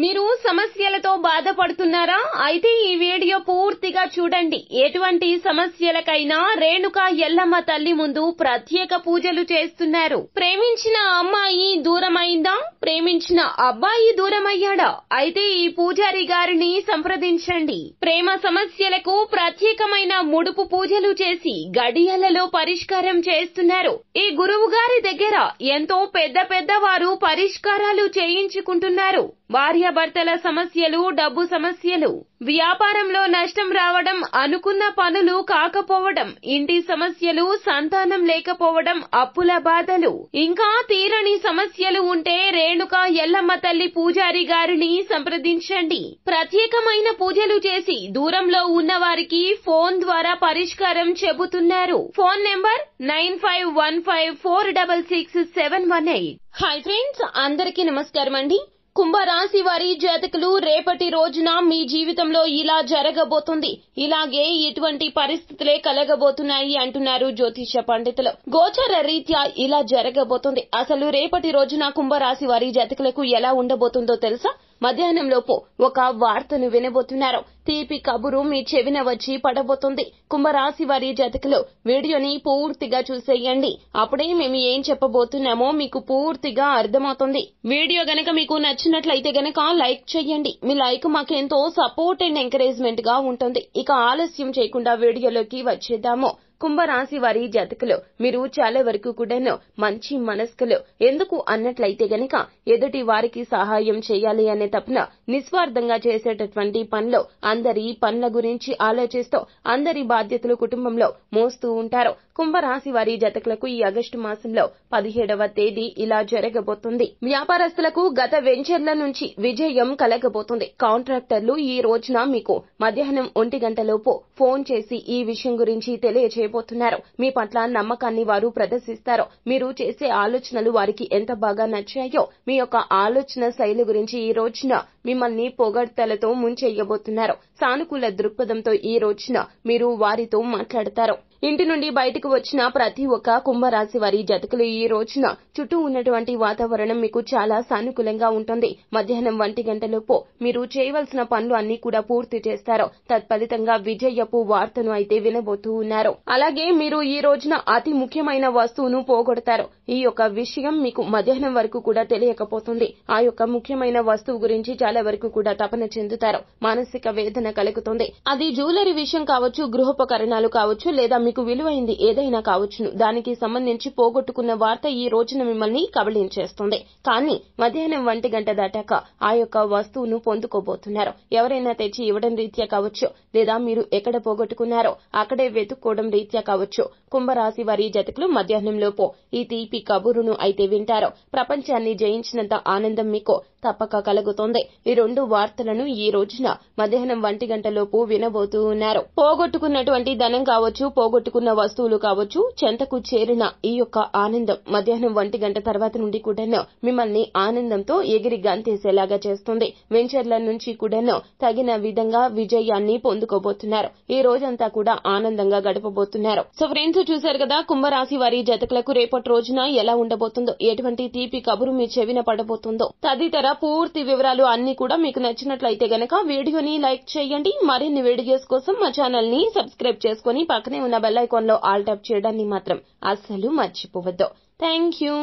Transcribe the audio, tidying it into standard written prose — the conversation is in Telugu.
మీరు సమస్యలతో బాధపడుతున్నారా? అయితే ఈ వీడియో పూర్తిగా చూడండి. ఎటువంటి సమస్యలకైనా రేణుకా ఎల్లమ్మ తల్లి ముందు ప్రత్యేక పూజలు చేస్తున్నారు. ప్రేమించిన అమ్మాయి దూరమైందా? ప్రేమించిన అబ్బాయి దూరమయ్యాడా? అయితే ఈ పూజారి గారిని సంప్రదించండి. ప్రేమ సమస్యలకు ప్రత్యేకమైన ముడుపు పూజలు చేసి గడియలలో పరిష్కారం చేస్తున్నారు. ఈ గురువు గారి దగ్గర ఎంతో పెద్ద వారు పరిష్కారాలు చేయించుకుంటున్నారు. భార్యాభర్తల సమస్యలు, డబ్బు సమస్యలు, వ్యాపారంలో నష్టం రావడం, అనుకున్న పనులు కాకపోవడం, ఇంటి సమస్యలు, సంతానం లేకపోవడం, అప్పుల బాధలు, ఇంకా తీరని సమస్యలు ఉంటే రేణుకా ఎల్లమ్మ తల్లి పూజారి గారిని సంప్రదించండి. ప్రత్యేకమైన పూజలు చేసి దూరంలో ఉన్న వారికి ఫోన్ ద్వారా పరిష్కారం చెబుతున్నారు. Phone number 9515466718. హాయ్ ఫ్రెండ్స్, అందరికీ నమస్కారం అండి. కుంభరాశి వారి జాతకులు రేపటి రోజున మీ జీవితంలో ఇలా జరగబోతుంది, ఇలాగే ఇటువంటి పరిస్థితులే కలగబోతున్నాయి అంటున్నారు జ్యోతిష పండితులు. గోచర రీత్యా ఇలా జరగబోతుంది. అసలు రేపటి రోజున కుంభరాశి వారి జాతకులకు ఎలా ఉండబోతుందో తెలుసా? మధ్యాహ్నంలోపు ఒక వార్తను వినబోతున్నారు. తీపి కబురు మీ చెవిన వచ్చి పడబోతుంది. కుంభరాశి వారి జాతకులు వీడియోని పూర్తిగా చూసేయండి. అప్పుడే మేము ఏం చెప్పబోతున్నామో మీకు పూర్తిగా అర్థమవుతుంది. వీడియో గనక మీకు నచ్చినట్లయితే గనక లైక్ చేయండి. మీ లైక్ మాకెంతో సపోర్ట్ అండ్ ఎంకరేజ్మెంట్ గా ఉంటుంది. ఇక ఆలస్యం చేయకుండా వీడియోలోకి వచ్చేద్దాము. కుంభరాశి వారి జాతకులు మీరు చాలా వరకు కూడాను మంచి మనస్కులు. ఎందుకు అన్నట్లయితే గనక ఎదుటి వారికి సహాయం చేయాలి అనే తపన నిస్వార్థంగా చేసేటటువంటి పనులు, అందరి పనుల గురించి ఆలోచిస్తూ అందరి బాధ్యతలు కుటుంబంలో మోస్తూ ఉంటారు. కుంభరాశి వారి జాతకులకు ఈ ఆగస్టు మాసంలో 17వ తేదీ ఇలా జరగబోతుంది. వ్యాపారస్తులకు గత వెంచర్ల నుంచి విజయం కలగబోతుంది. కాంట్రాక్టర్లు ఈ రోజున మీకు మధ్యాహ్నం 1 గంటలోపు ఫోన్ చేసి ఈ విషయం గురించి తెలియజేయబోతున్నారు. మీ పట్ల నమ్మకాన్ని వారు ప్రదర్శిస్తారు. మీరు చేసే ఆలోచనలు వారికి ఎంత బాగా నచ్చాయో మీ యొక్క ఆలోచన శైలి గురించి ఈ రోజున మిమ్మల్ని పొగడ్తలతో ముంచెయ్యబోతున్నారు. సానుకూల దృక్పథంతో ఈ రోజున మీరు వారితో మాట్లాడతారు. ఇంటి నుండి బయటకు వచ్చిన ప్రతి ఒక్క కుంభరాశి వారి జాతకులు ఈ రోజున చుట్టూ ఉన్నటువంటి వాతావరణం మీకు చాలా సానుకూలంగా ఉంటుంది. మధ్యాహ్నం 1 గంటలోపు మీరు చేయవలసిన పనులు అన్ని కూడా పూర్తి చేస్తారు. తత్ఫలితంగా విజయపు వార్తను అయితే వినబోతూ ఉన్నారు. అలాగే మీరు ఈ రోజున అతి ముఖ్యమైన వస్తువును పోగొడతారు. ఈ యొక్క విషయం మీకు మధ్యాహ్నం వరకు కూడా తెలియకపోతుంది. ఆ యొక్క ముఖ్యమైన వస్తువు గురించి చాలా వరకు కూడా తపన చెందుతారు. మానసిక వేదన కలుగుతుంది. అది జ్యువెలరీ విషయం కావచ్చు, గృహోపకరణాలు కావచ్చు, లేదా మీకు విలువైంది ఏదైనా కావచ్చును. దానికి సంబంధించి పోగొట్టుకున్న వార్త ఈ రోజున మిమ్మల్ని కబళించేస్తుంది. కానీ మధ్యాహ్నం 1 గంట దాటాక ఆ యొక్క వస్తువును పొందుకోబోతున్నారు. ఎవరైనా తెచ్చి ఇవ్వడం రీత్యా కావచ్చు, లేదా మీరు ఎక్కడ పోగొట్టుకున్నారో అక్కడే వెతుక్కోవడం రీత్యా కావచ్చు. కుంభరాశి వారి జాతకులు మధ్యాహ్నంలోపు ఈ తీపి కబురును అయితే వింటారు. ప్రపంచాన్ని జయించినంత ఆనందం మీకు తప్పక కలుగుతుంది. ఈ 2 వార్తలను ఈ రోజున మధ్యాహ్నం 1 గంటలోపు వినబోతూ ఉన్నారు. పోగొట్టుకున్నటువంటి ధనం కావచ్చు, పోగొట్టుకున్న వస్తువులు కావచ్చు, చెంతకు చేరిన ఈ యొక్క ఆనందం మధ్యాహ్నం 1 గంట తర్వాత నుండి కూడాను మిమ్మల్ని ఆనందంతో ఎగిరి గంతేసేలాగా చేస్తుంది. వెంచర్ల నుంచి కూడాను తగిన విధంగా విజయాన్ని పొందుకోబోతున్నారు. ఈ రోజంతా కూడా ఆనందంగా గడపబోతున్నారు. సో ఫ్రెండ్స్, చూశారు కదా కుంభరాశి వారి జాతకులకు రేపటి రోజున ఎలా ఉండబోతుందో, ఎటువంటి తీపి కబురు మీ చెవిన పడబోతుందో, తదితర పూర్తి వివరాలు అన్ని కూడా మీకు నచ్చినట్లయితే గనక వీడియోని లైక్ చేయండి. మరిన్ని వీడియోస్ కోసం మా ఛానల్ ని సబ్స్క్రైబ్ చేసుకుని పక్కనే ఉన్న బెల్ ఐకాన్ లో ఆల్ ట్యాప్ చేయడాన్ని మాత్రం అస్సలు మర్చిపోవద్దు. Thank you.